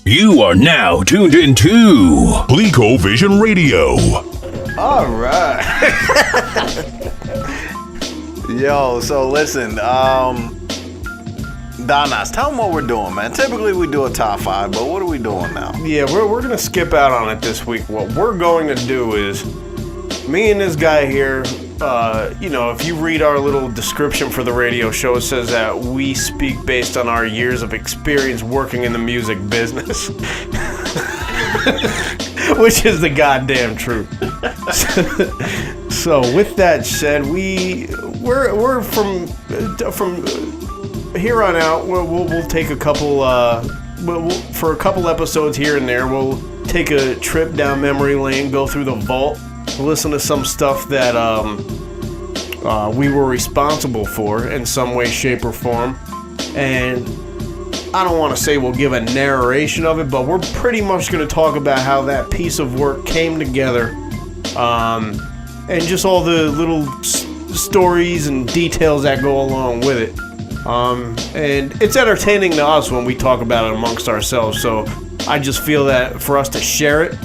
You are now tuned into Clicquot Vision Radio. All right. Yo, so listen, Don Notz, tell them what we're doing, man. Typically we do a top 5, but what are we doing now? Yeah, we're going to skip out on it this week. What we're going to do is, me and this guy here, if you read our little description for the radio show, it says that we speak based on our years of experience working in the music business. Which is the goddamn truth. So with that said, we're from here on out. We'll take a couple for a couple episodes here and there. We'll take a trip down memory lane, go through the vault, listen to some stuff that we were responsible for in some way, shape, or form, and I don't want to say we'll give a narration of it, but we're pretty much going to talk about how that piece of work came together, and just all the little stories and details that go along with it. And it's entertaining to us when we talk about it amongst ourselves, so I just feel that for us to share it,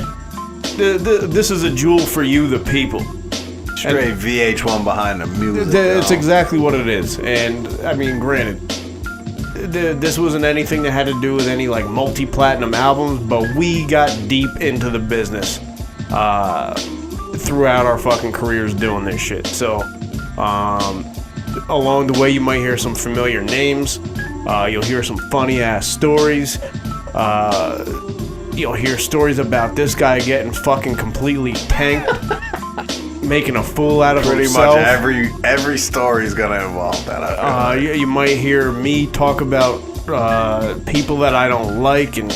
this is a jewel for you, the people. Straight and VH1 behind the music. It's exactly what it is. And, I mean, granted, this wasn't anything that had to do with any, like, multi-platinum albums, but we got deep into the business throughout our fucking careers doing this shit. So, along the way, you might hear some familiar names. You'll hear some funny-ass stories. You'll hear stories about this guy getting fucking completely tanked, making a fool out of himself. Pretty much every story is gonna involve that. You might hear me talk about people that I don't like, and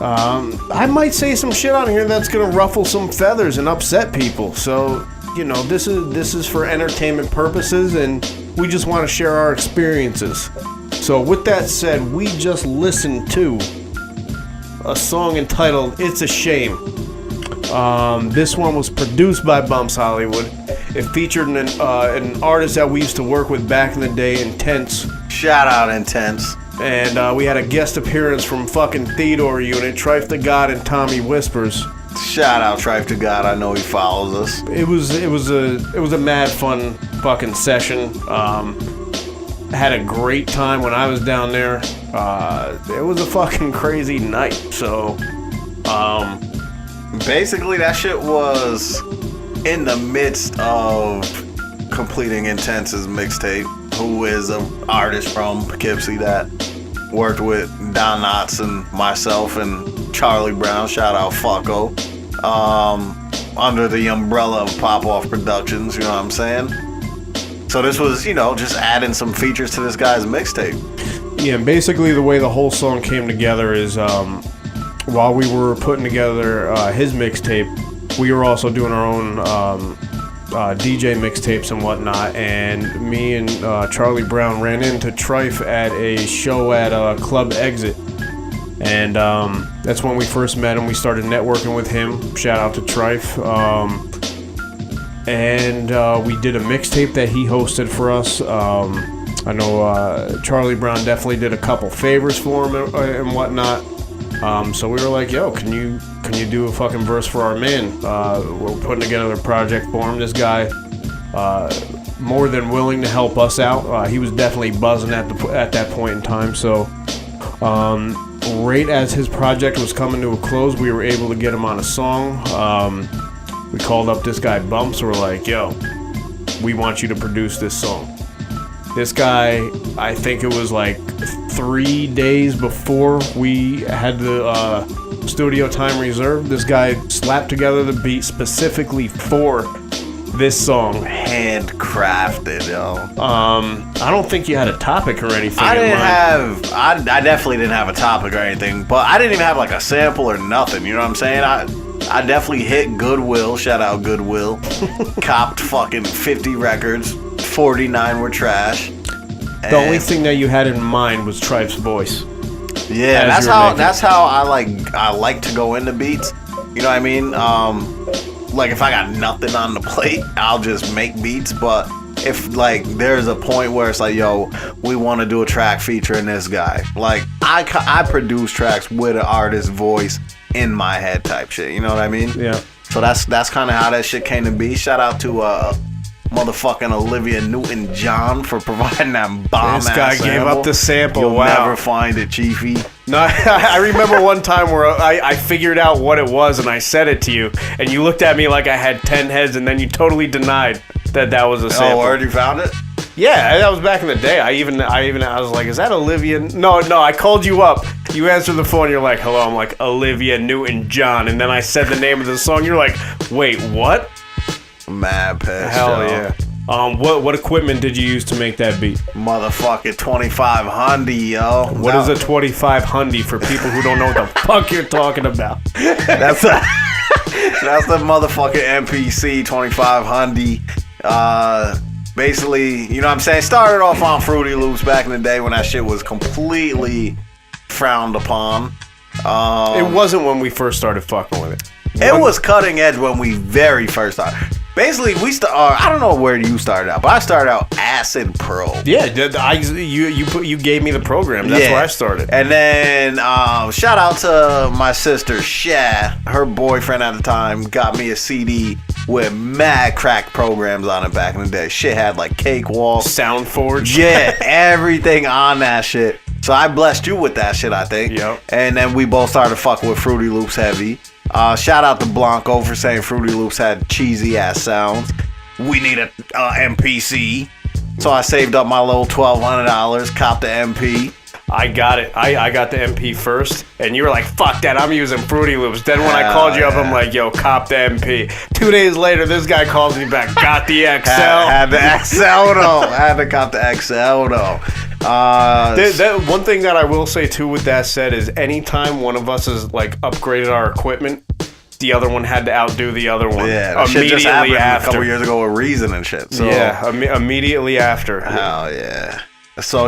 I might say some shit on here that's gonna ruffle some feathers and upset people. So, this is for entertainment purposes, and we just want to share our experiences. So, with that said, we just listened to a song entitled "It's a Shame." This one was produced by Bumps Hollywood. It featured an artist that we used to work with back in the day, Intense. Shout out Intense. And we had a guest appearance from fucking Theodore Unit, Trife the God, and Tommy Whispers. Shout out Trife to God. I know he follows us. It was a mad fun fucking session. Had a great time when I was down there. It was a fucking crazy night. So, basically that shit was in the midst of completing Intense's mixtape, who is an artist from Poughkeepsie that worked with Don Notz and myself and Charlie Brown, shout out Fucko, under the umbrella of Pop Off Productions, you know what I'm saying? So this was, just adding some features to this guy's mixtape. Yeah, basically the way the whole song came together is, while we were putting together his mixtape, we were also doing our own DJ mixtapes and whatnot, and me and Charlie Brown ran into Trife at a show at Club Exit. And that's when we first met him. We started networking with him. Shout out to Trife. And we did a mixtape that he hosted for us. I know Charlie Brown definitely did a couple favors for him and whatnot. So we were like, yo, can you do a fucking verse for our man? We're putting together a project for him. This guy, more than willing to help us out. He was definitely buzzing at that point in time. So, right as his project was coming to a close, we were able to get him on a song. We called up this guy Bumps. We're like, yo, we want you to produce this song. This guy, I think it was like 3 days before we had the studio time reserved, this guy slapped together the beat specifically for this song. Handcrafted, yo. I don't think you had a topic or anything. I definitely didn't have a topic or anything, but I didn't even have like a sample or nothing, you know what I'm saying? I definitely hit Goodwill, shout out Goodwill. Copped fucking 50 records, 49 were trash. The only thing that you had in mind was Trife's voice. Yeah, that's how I like to go into beats. You know what I mean? Like if I got nothing on the plate, I'll just make beats, but if like there's a point where it's like, yo, we want to do a track featuring this guy. Like I produce tracks with an artist's voice in my head type shit. You know what I mean? Yeah. So that's kind of how that shit came to be. Shout out to motherfucking Olivia Newton-John for providing that bomb This ass guy sample. gave up the sample. You'll Wow. never find it, Chiefy. No, I remember one time where I figured out what it was and I said it to you, and you looked at me like I had 10 heads, and then you totally denied that was a sample. Oh, word, you found it? Yeah, that was back in the day. I was like, is that Olivia? No, I called you up. You answered the phone. You're like, hello. I'm like, Olivia Newton-John, and then I said the name of the song. You're like, wait, what? Mad pissed. Hell yo. yeah. What equipment did you use to make that beat? Motherfucking 2500, yo. What is a 2500 for people who don't know what the fuck you're talking about? That's the motherfucking MPC 2500. Basically, you know what I'm saying? Started off on Fruity Loops back in the day when that shit was completely frowned upon. It wasn't when we first started fucking with it. It was cutting edge when we very first started. Basically, I don't know where you started out, but I started out Acid Pro. Yeah, you gave me the program. That's where I started. And then shout out to my sister Sha. Her boyfriend at the time got me a CD with mad crack programs on it back in the day. Shit had like Cakewalk, SoundForge. Yeah, everything on that shit. So I blessed you with that shit, I think. Yep. And then we both started fucking with Fruity Loops heavy. Shout out to Blanco for saying Fruity Loops had cheesy ass sounds. We need a MPC. So I saved up my little $1,200, copped the MP. I got it. I got the MP first, and you were like, fuck that, I'm using Fruity Loops. Then when I called you up, I'm like, yo, cop the MP. 2 days later, this guy calls me back, got the XL. Had the XL though. Had to cop the XL though. One thing that I will say too with that said is anytime one of us has like upgraded our equipment, the other one had to outdo the other one. Yeah, that shit just happened after. a couple years ago with Reason and shit. So. Yeah, immediately after. Hell yeah. So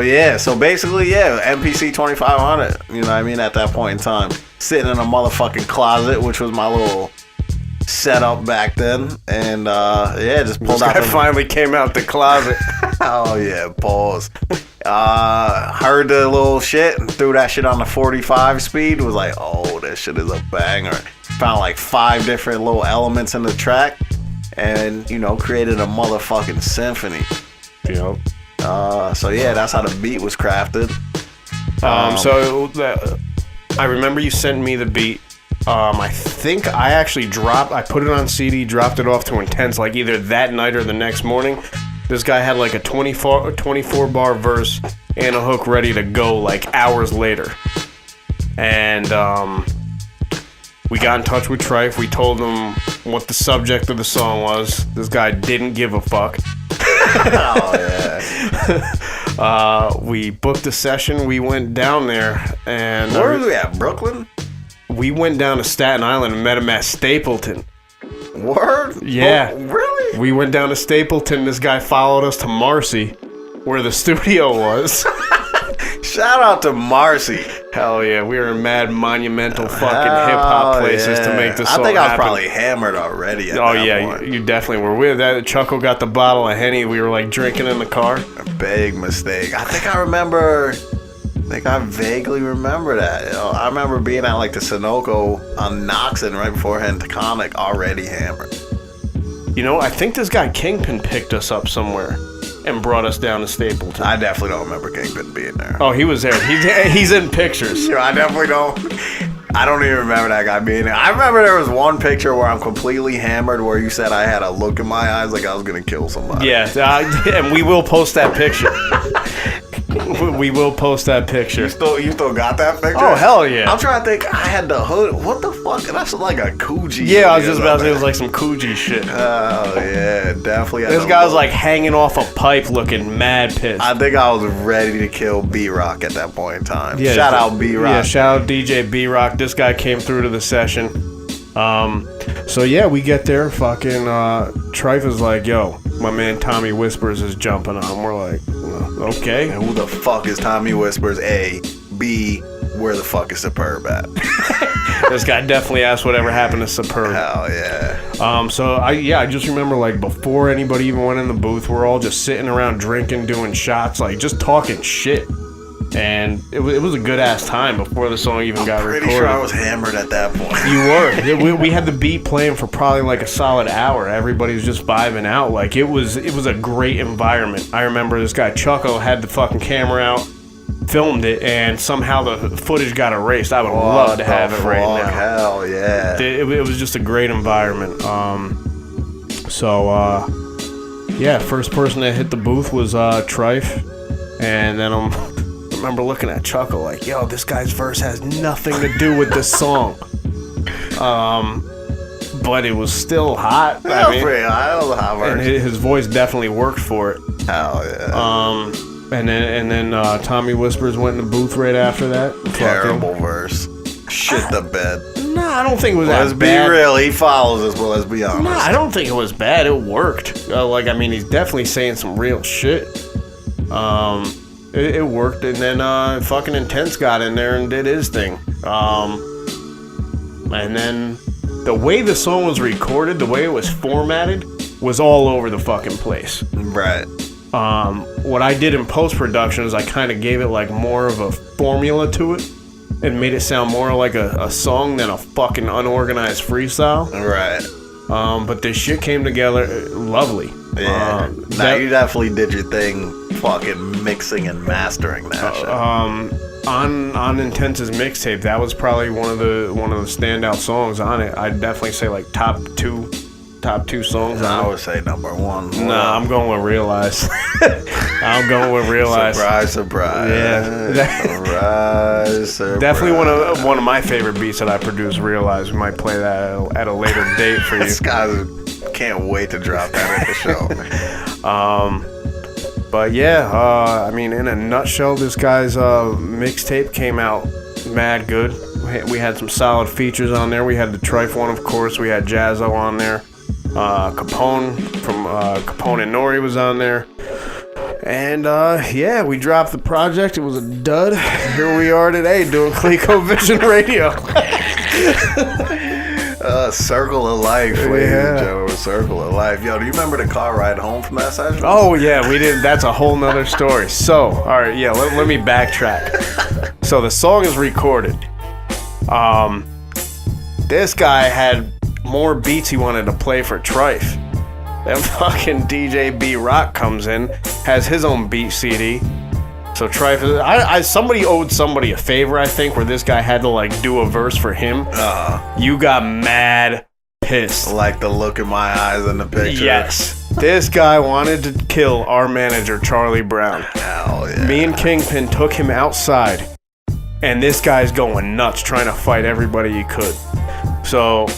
basically, MPC 2500. You know what I mean? At that point in time, sitting in a motherfucking closet, which was my little setup back then, and just pulled out. I finally came out the closet. Oh yeah, pause. Heard the little shit and threw that shit on the 45 speed. Was like, oh, this shit is a banger. Found like 5 different little elements in the track, and created a motherfucking symphony. Yep. So that's how the beat was crafted. I remember you sent me the beat. I think I actually I put it on CD, dropped it off to Intense like either that night or the next morning. This guy had like a 24 bar verse and a hook ready to go like hours later. And we got in touch with Trife. We told him what the subject of the song was. This guy didn't give a fuck. Oh yeah. We booked a session. We went down there, and where were we at? Brooklyn? We went down to Staten Island and met him at Stapleton. Word? Yeah. Oh, really? We went down to Stapleton. This guy followed us to Marcy, where the studio was. Shout out to Marcy. Hell yeah, we were in mad monumental fucking hip hop places to make this song I think I was happen. probably hammered already. Oh yeah, you definitely were. We that Chuckle got the bottle of Henny. We were like drinking in the car. A big mistake. I think I vaguely remember that. I remember being at like the Sunoco on Noxon right beforehand Taconic, already hammered. I think this guy Kingpin picked us up somewhere and brought us down to Stapleton. I definitely don't remember Kingpin being there. Oh, he was there. He's in pictures. I definitely don't. I don't even remember that guy being there. I remember there was one picture where I'm completely hammered where you said I had a look in my eyes like I was going to kill somebody. Yeah, and we will post that picture. We will post that picture. You still got that picture? Oh, hell yeah. I'm trying to think. I had the hood. What the fuck? That's like a Coogee. Yeah, I was just about to say it was like some Coogee shit. Oh, yeah. Definitely. This guy was like hanging off a pipe looking mad pissed. I think I was ready to kill B-Rock at that point in time. Yeah, shout out B-Rock. Yeah, shout out DJ B-Rock. This guy came through to the session. So yeah, we get there. Fucking Trife is like, yo, my man Tommy Whispers is jumping on. We're like, well, okay. And who the fuck is Tommy Whispers? A. B. Where the fuck is Superb at? This guy definitely asked whatever happened to Superb. Hell yeah. So I just remember like before anybody even went in the booth, we're all just sitting around drinking, doing shots, like just talking shit. And it was a good ass time before the song even got recorded. Pretty sure I was hammered at that point. You were. We had the beat playing for probably like a solid hour. Everybody was just vibing out. Like it was a great environment. I remember this guy Chucko had the fucking camera out, filmed it, and somehow the footage got erased. I would love to have it right now. Hell yeah. It was just a great environment. Yeah, first person that hit the booth was Trife, and then I remember looking at Chuckle like, yo, this guy's verse has nothing to do with this song. But it was still hot. I mean, and his voice definitely worked for it. Hell yeah. And then Tommy Whispers went in the booth right after that. Terrible verse. Shit the bed. Nah, I don't think it was Let's that bad. be real. He follows us, but let's be honest. Nah, I don't think it was bad. It worked. He's definitely saying some real shit. It worked, and then fucking Intense got in there and did his thing. And then the way the song was recorded, the way it was formatted, was all over the fucking place. Right. What I did in post-production is I kind of gave it like more of a formula to it and made it sound more like a song than a fucking unorganized freestyle. Right. But this shit came together lovely. Yeah. You definitely did your thing fucking mixing and mastering that shit. On Intense's mixtape, that was probably one of the standout songs on it. I'd definitely say like top two songs. I would say number one. Nah, I'm going with Realize. I'm going with Realize. Surprise, surprise. Yeah. Surprise. Definitely one of my favorite beats that I produced, Realize. We might play that at a later date for you. This guy can't wait to drop that at the show. But yeah, in a nutshell, this guy's mixtape came out mad good. We had some solid features on there. We had the Trife one, of course. We had Jazzo on there. Capone from Capone and Nori was on there. And we dropped the project. It was a dud. Here we are today doing Clicquot Vision Radio. Circle of life, ladies and gentlemen. Circle of life. Yo, do you remember the car ride home from that session? Oh yeah, we did. That's a whole nother story. So, all right, yeah, let me backtrack. So the song is recorded. This guy had more beats he wanted to play for Trife. Then fucking DJ B Rock comes in, has his own beat CD. So Trife, somebody owed somebody a favor, I think, where this guy had to like do a verse for him. You got mad pissed. Like the look in my eyes in the picture. Yes. This guy wanted to kill our manager, Charlie Brown. Hell yeah. Me and Kingpin took him outside, and this guy's going nuts trying to fight everybody he could. So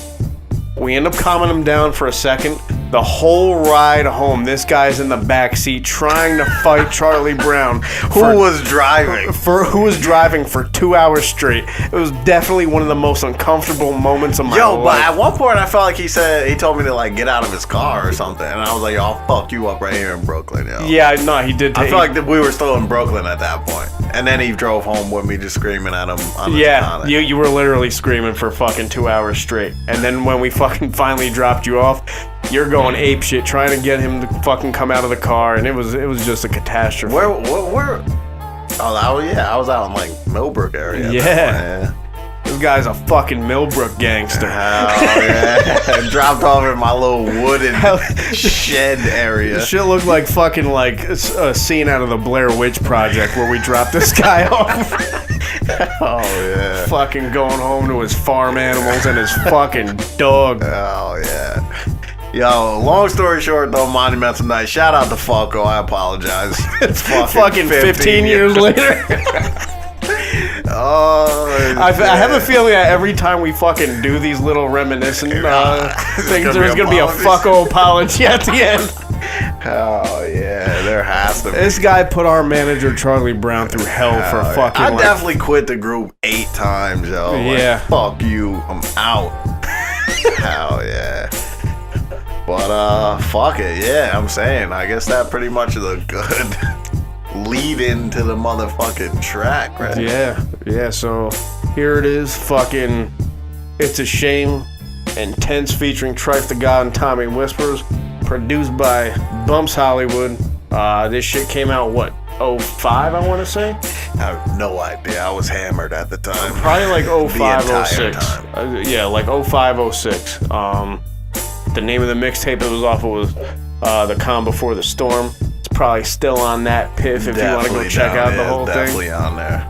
we end up calming him down for a second. The whole ride home, this guy's in the back seat trying to fight Charlie Brown. Who was driving for 2 hours straight. It was definitely one of the most uncomfortable moments of my life. But at one point I felt like he told me to like get out of his car or something, and I was like, I'll fuck you up right here in Brooklyn, yo. Yeah, no, he did. I feel like we were still in Brooklyn at that point, and then he drove home with me just screaming at him. On yeah, you were literally screaming for fucking 2 hours straight, and then when we fucking finally dropped you off, you're going ape shit trying to get him to fucking come out of the car, and it was just a catastrophe. Where? I was out in like Millbrook area. Yeah. This guy's a fucking Millbrook gangster. Hell yeah. Dropped off in my little wooden shed area. This shit looked like fucking like a scene out of the Blair Witch Project where we dropped this guy off. Oh yeah. Fucking going home to his farm animals and his fucking dog. Oh yeah. Yo, long story short though, Monumental Night. Shout out to Falco. I apologize. It's fucking 15 years later. I have a feeling that every time we fucking do these little reminiscent things, there's gonna be a fucko apology at the end. Oh yeah, there has to be. This guy put our manager Charlie Brown through hell for fucking. I definitely quit the group 8 times, yo. Yeah. Fuck you, I'm out. Hell yeah. But fuck it, yeah. I'm saying, I guess that pretty much is a good lead into the motherfucking track, right? Yeah. So here it is, fucking It's a Shame, Intense featuring Trife the God and Tommy Whispers, produced by Bumps Hollywood. This shit came out, what, 05, I want to say? I have no idea. I was hammered at the time. Probably like 05, the entire 06. time. Yeah, like 05, 06. The name of the mixtape it was off of was The Calm Before the Storm. It's probably still on that piff if you want to go check out the whole definitely thing. on there.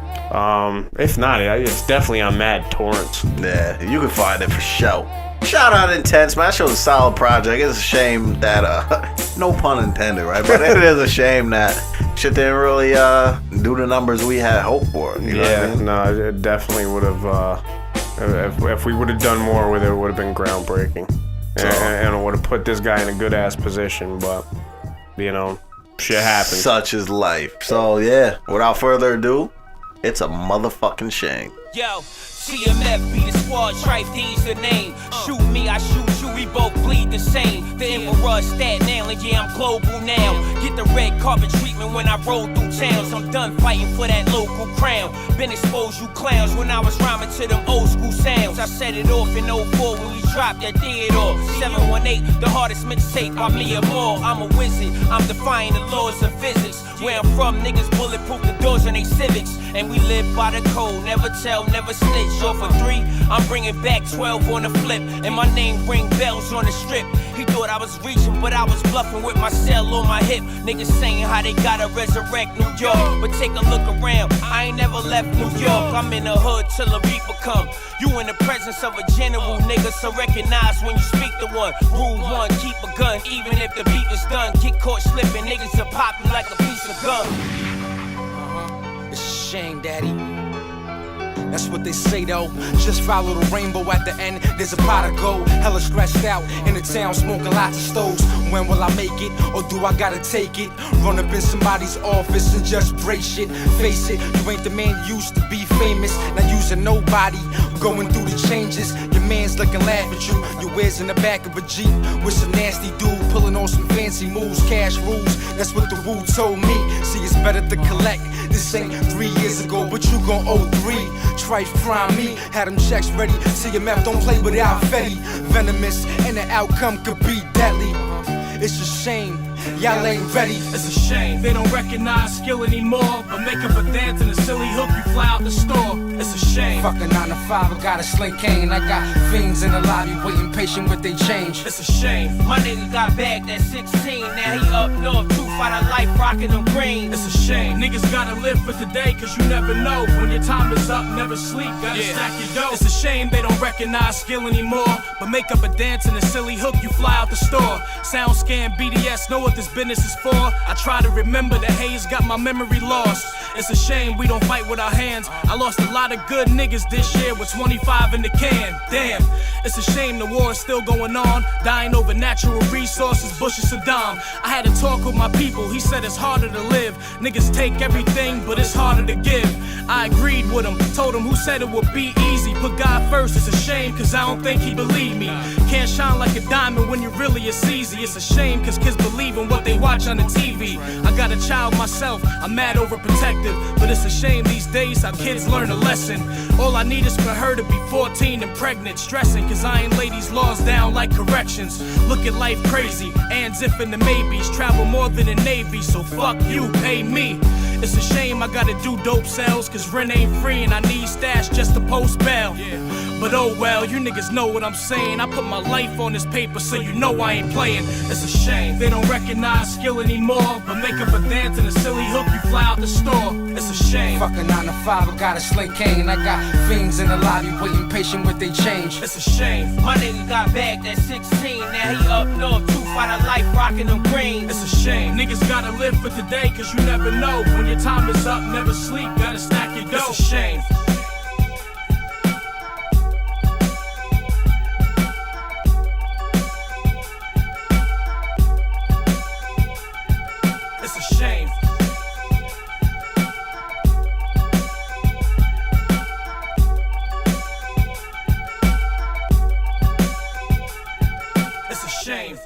If not, it's definitely on Mad Torrents. Yeah, you can find it for sure. Shout out Intense, man. That show's a solid project. It's a shame that, no pun intended, right? But it is a shame that shit didn't really do the numbers we had hoped for. You know what I mean? No, it definitely would have. If we would have done more with it, it would have been groundbreaking, and it would have put this guy in a good ass position. But you know, shit happens. Such is life. So yeah, without further ado, it's a motherfucking shame. Yo, CMF be the squad, Trife D's the name. Shoot me, I shoot you, we both bleed the same. The Emperor, Staten Island, yeah, I'm global now. Get the red carpet treatment when I roll through towns. I'm done fighting for that local crown. Been exposed, you clowns, when I was rhyming to them old school sounds. I set it off in 04 when we dropped that theater. 718, the hardest mixtape by me or more. I'm a wizard, I'm defying the laws of physics. Where I'm from, niggas bulletproof the doors in they Civics. And we live by the code, never tell, never snitch. Off for 3, I'm bringing back 12 on the flip. And my name ring bells on the strip. He thought I was reaching, but I was bluffing with my cell on my hip. Niggas saying how they gotta resurrect New York. But take a look around, I ain't never left New York. I'm in the hood till the reaper come. You in the presence of a general, nigga, so recognize when you speak the one. Rule 1, keep a gun, even if the beat is done. Get caught slipping, niggas will pop you like a piece of gum. It's a shame, daddy. That's what they say though. Just follow the rainbow at the end. There's a pot of gold. Hella stressed out in the town, smoking lots of stoves. When will I make it, or do I gotta take it? Run up in somebody's office and just break shit. Face it, you ain't the man you used to be famous. Not using nobody, going through the changes. Your man's looking laugh at you. Your whiz in the back of a Jeep with some nasty dude pulling on some fancy moves. Cash rules, that's what the Wu told me. See, it's better to collect. This ain't 3 years ago, but you gon' owe 3. Trife prime me, had them checks ready. CMF don't play without Fetty. Venomous, and the outcome could be deadly. It's a shame, y'all ain't ready. It's a shame they don't recognize skill anymore, but make up a dance and a silly hook you fly out the store. It's a shame. Fuck a 9 to 5, I got a sling cane. I got fiends in the lobby waiting patient with they change. It's a shame. My nigga got bagged at 16, now he up north, too far to life, rockin' them greens. It's a shame. Niggas gotta live for today, cause you never know. When your time is up, never sleep, gotta stack your dough. It's a shame they don't recognize skill anymore, but make up a dance and a silly hook you fly out the store. Sound scan BDS, know what this business is for. I try to remember, the haze got my memory lost. It's a shame we don't fight with our hands. I lost a lot of good niggas this year with 25 in the can. Damn, it's a shame the war is still going on. Dying over natural resources, Bush and Saddam. I had to talk with my people, he said it's harder to live. Niggas take everything, but it's harder to give. I agreed with him, told him who said it would be easy. Put God first, it's a shame, cause I don't think he believed me. Can't shine like a diamond when you really it's easy. It's a shame, cause kids believe in what they watch on the TV. I got a child myself, I'm mad overprotective, but it's a shame these days how kids learn a lesson. All I need is for her to be 14 and pregnant, stressing cause I ain't lay these laws down like corrections. Look at life crazy, ands if and the maybes. Travel more than the Navy, so fuck you, pay me. It's a shame I gotta do dope sales, cause rent ain't free and I need stash just to post bail. But oh well, you niggas know what I'm saying. I put my life on this paper so you know I ain't playing. It's a shame they don't recognize skill anymore, but make up a dance and a silly hook you fly out the store. It's a shame. Fuck a 9 to 5, I got a sling cane. I got fiends in the lobby waiting patient with they change. It's a shame. My nigga got bagged at 16, now he up north, too far to life, rockin' them greens. It's a shame. Niggas gotta live for today, cause you never know. When your time is up, never sleep, gotta stack your dough. It's a shame. It's a shame. It's a shame.